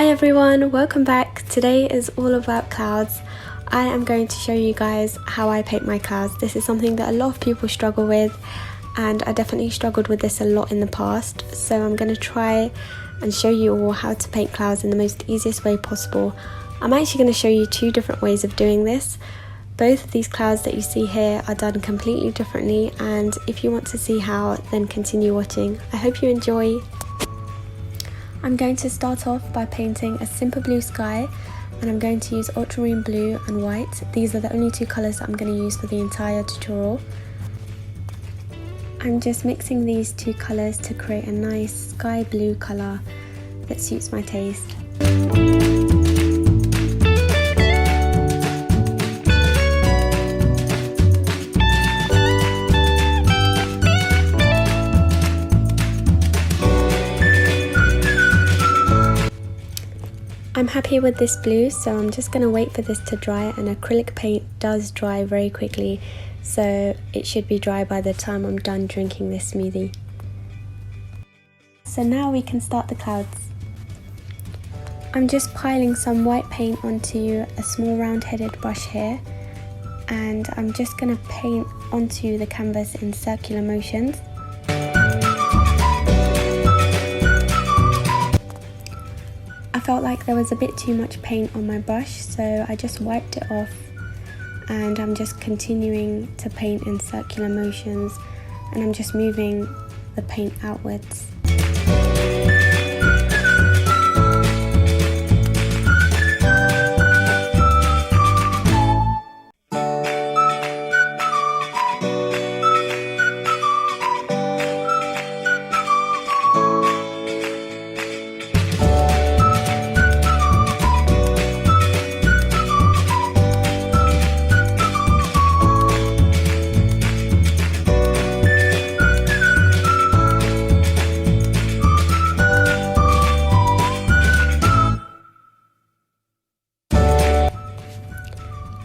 Hi everyone, welcome back. Today is all about clouds. I am going to show you guys how I paint my clouds. This is something that a lot of people struggle with, and I definitely struggled with this a lot in the past. So I'm going to try and show you all how to paint clouds in the most easiest way possible. I'm actually going to show you two different ways of doing this. Both of these clouds that you see here are done completely differently, and if you want to see how, then continue watching. I hope you enjoy. I'm going to start off by painting a simple blue sky, and I'm going to use ultramarine blue and white. These are the only two colours that I'm going to use for the entire tutorial. I'm just mixing these two colours to create a nice sky blue colour that suits my taste. I'm happy with this blue, so I'm just going to wait for this to dry, and acrylic paint does dry very quickly, so it should be dry by the time I'm done drinking this smoothie. So now we can start the clouds. I'm just piling some white paint onto a small round-headed brush here, and I'm just going to paint onto the canvas in circular motions. I felt like there was a bit too much paint on my brush, so I just wiped it off, and I'm just continuing to paint in circular motions, and I'm just moving the paint outwards.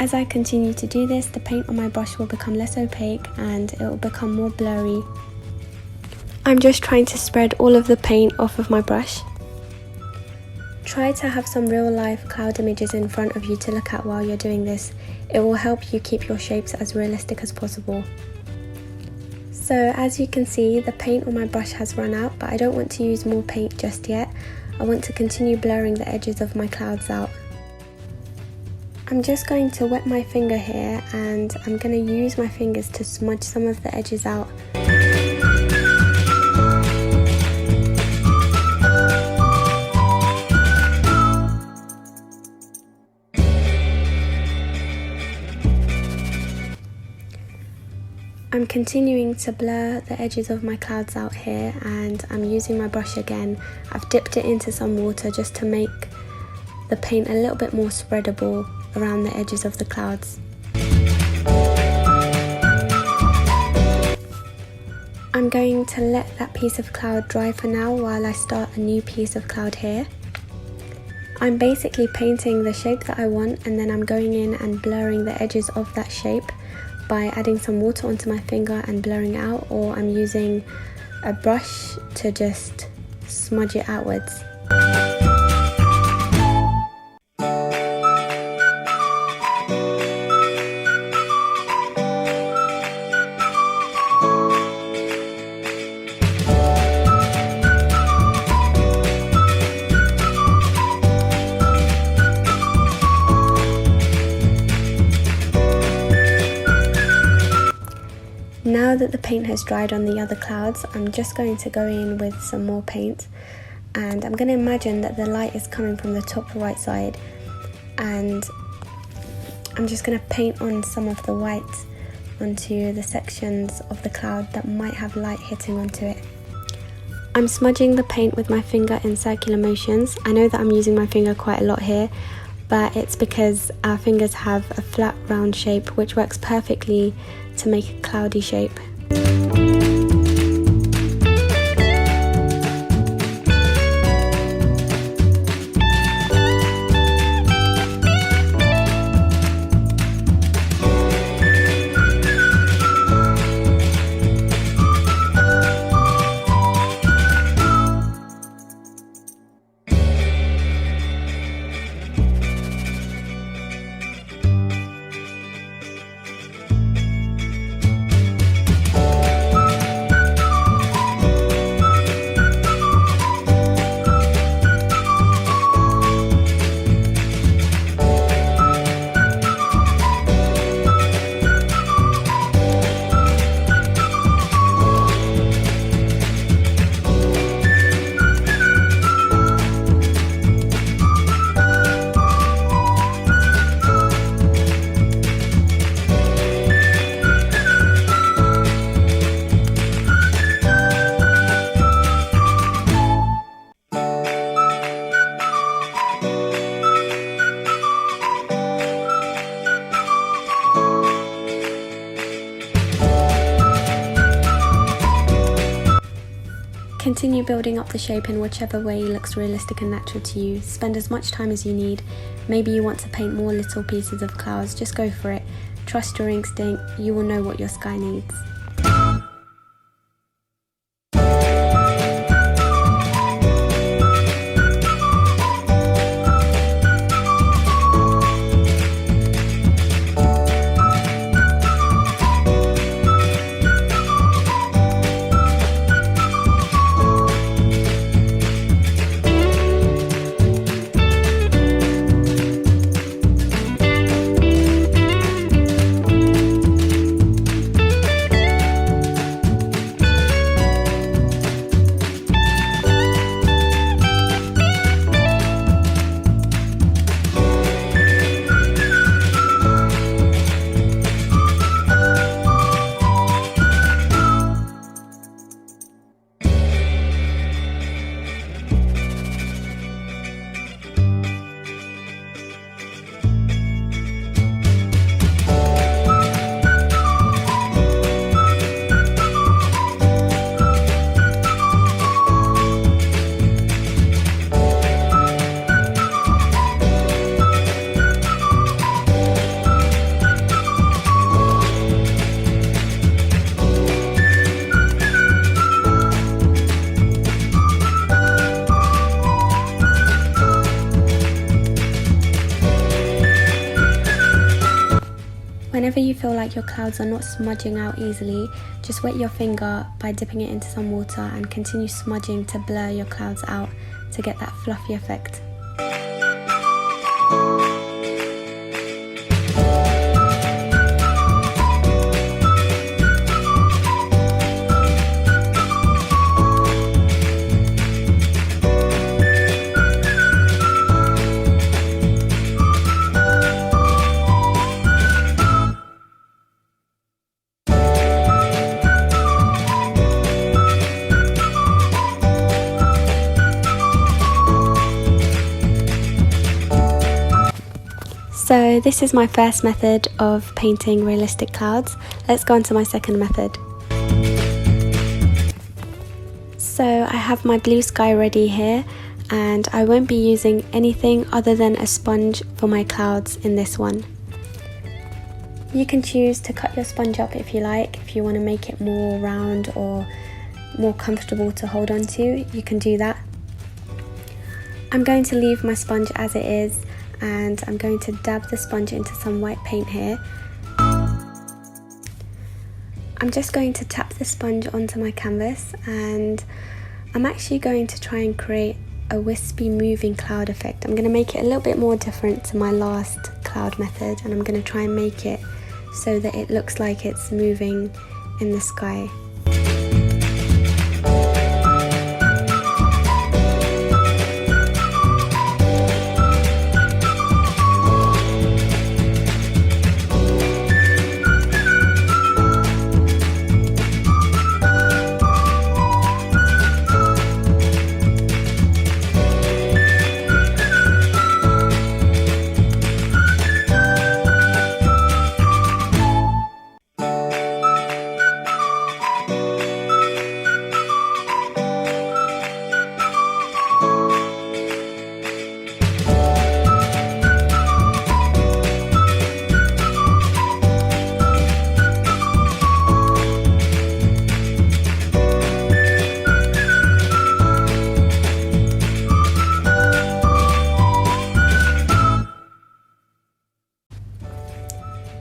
As I continue to do this, the paint on my brush will become less opaque and it will become more blurry. I'm just trying to spread all of the paint off of my brush. Try to have some real life cloud images in front of you to look at while you're doing this. It will help you keep your shapes as realistic as possible. So as you can see, the paint on my brush has run out, but I don't want to use more paint just yet. I want to continue blurring the edges of my clouds out. I'm just going to wet my finger here, and I'm going to use my fingers to smudge some of the edges out. I'm continuing to blur the edges of my clouds out here, and I'm using my brush again. I've dipped it into some water just to make the paint a little bit more spreadable around the edges of the clouds. I'm going to let that piece of cloud dry for now while I start a new piece of cloud here. I'm basically painting the shape that I want, and then I'm going in and blurring the edges of that shape by adding some water onto my finger and blurring it out, or I'm using a brush to just smudge it outwards. Now that the paint has dried on the other clouds, I'm just going to go in with some more paint, and I'm going to imagine that the light is coming from the top right side, and I'm just going to paint on some of the white onto the sections of the cloud that might have light hitting onto it. I'm smudging the paint with my finger in circular motions. I know that I'm using my finger quite a lot here, but it's because our fingers have a flat round shape which works perfectly to make a cloudy shape. Continue building up the shape in whichever way looks realistic and natural to you. Spend as much time as you need. Maybe you want to paint more little pieces of clouds, just go for it. Trust your instinct, you will know what your sky needs. Whenever you feel like your clouds are not smudging out easily, just wet your finger by dipping it into some water and continue smudging to blur your clouds out to get that fluffy effect. So this is my first method of painting realistic clouds. Let's go on to my second method. So I have my blue sky ready here, and I won't be using anything other than a sponge for my clouds in this one. You can choose to cut your sponge up if you like, if you want to make it more round or more comfortable to hold on to, you can do that. I'm going to leave my sponge as it is, and I'm going to dab the sponge into some white paint here. I'm just going to tap the sponge onto my canvas, and I'm actually going to try and create a wispy moving cloud effect. I'm going to make it a little bit more different to my last cloud method, and I'm going to try and make it so that it looks like it's moving in the sky.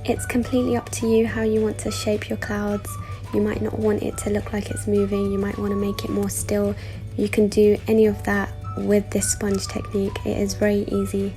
It's completely up to you how you want to shape your clouds. You might not want it to look like it's moving, you might want to make it more still. You can do any of that with this sponge technique. It is very easy.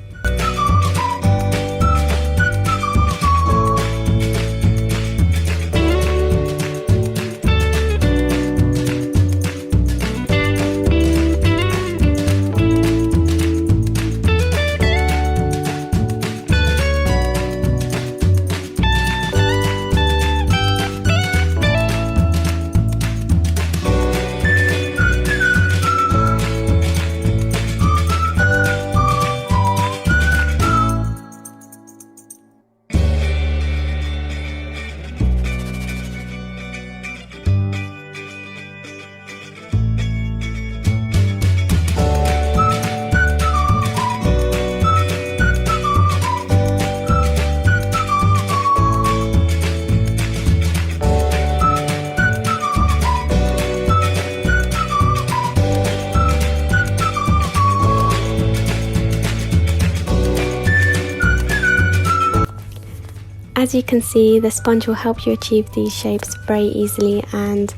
As you can see, the sponge will help you achieve these shapes very easily, and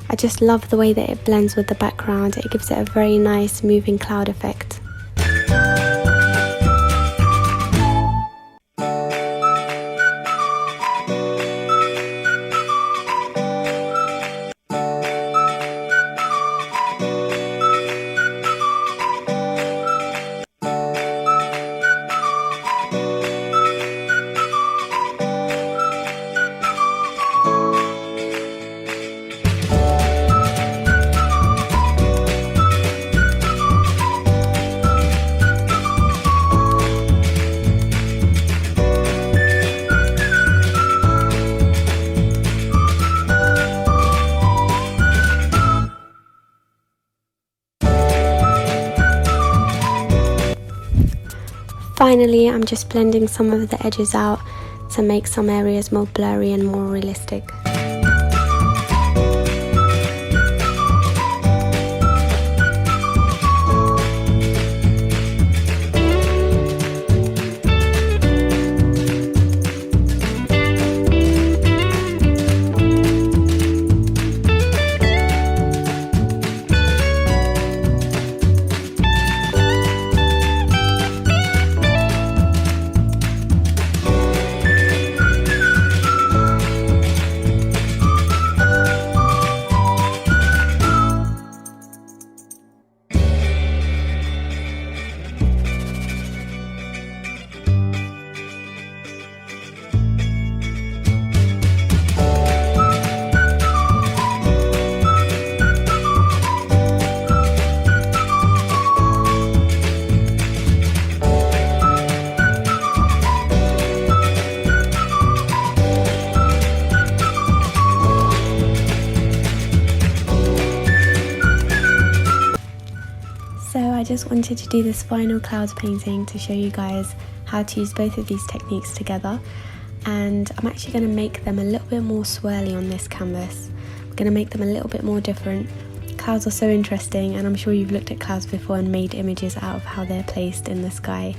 I just love the way that it blends with the background. It gives it a very nice moving cloud effect. Finally, I'm just blending some of the edges out to make some areas more blurry and more realistic. I just wanted to do this final clouds painting to show you guys how to use both of these techniques together, and I'm actually going to make them a little bit more swirly on this canvas. I'm going to make them a little bit more different. Clouds are so interesting, and I'm sure you've looked at clouds before and made images out of how they're placed in the sky,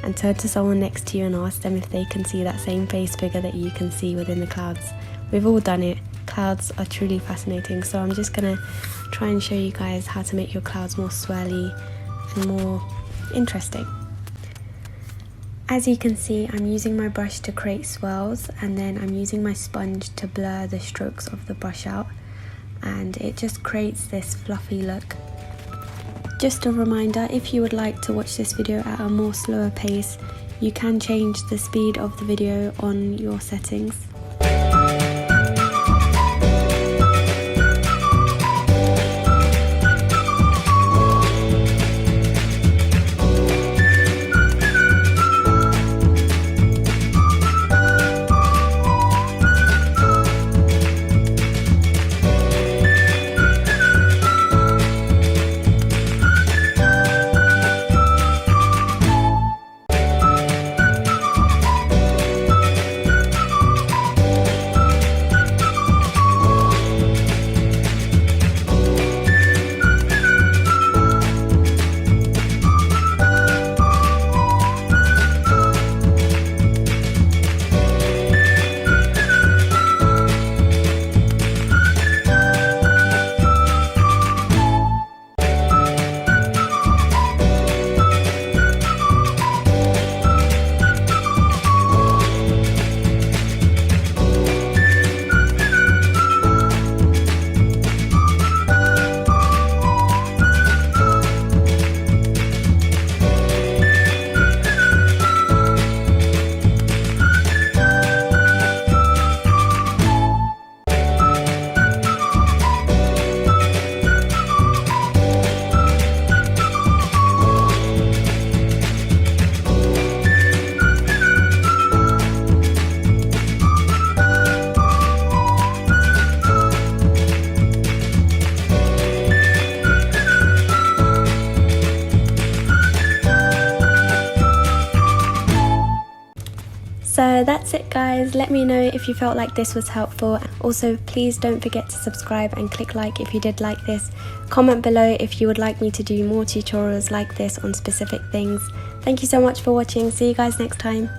and turn to someone next to you and ask them if they can see that same face figure that you can see within the clouds. We've all done it. Clouds are truly fascinating, so I'm just going to try and show you guys how to make your clouds more swirly and more interesting. As you can see, I'm using my brush to create swirls, and then I'm using my sponge to blur the strokes of the brush out, and it just creates this fluffy look. Just a reminder, if you would like to watch this video at a more slower pace, you can change the speed of the video on your settings. So that's it guys, let me know if you felt like this was helpful. Also please don't forget to subscribe and click like if you did like this. Comment below if you would like me to do more tutorials like this on specific things. Thank you so much for watching, see you guys next time.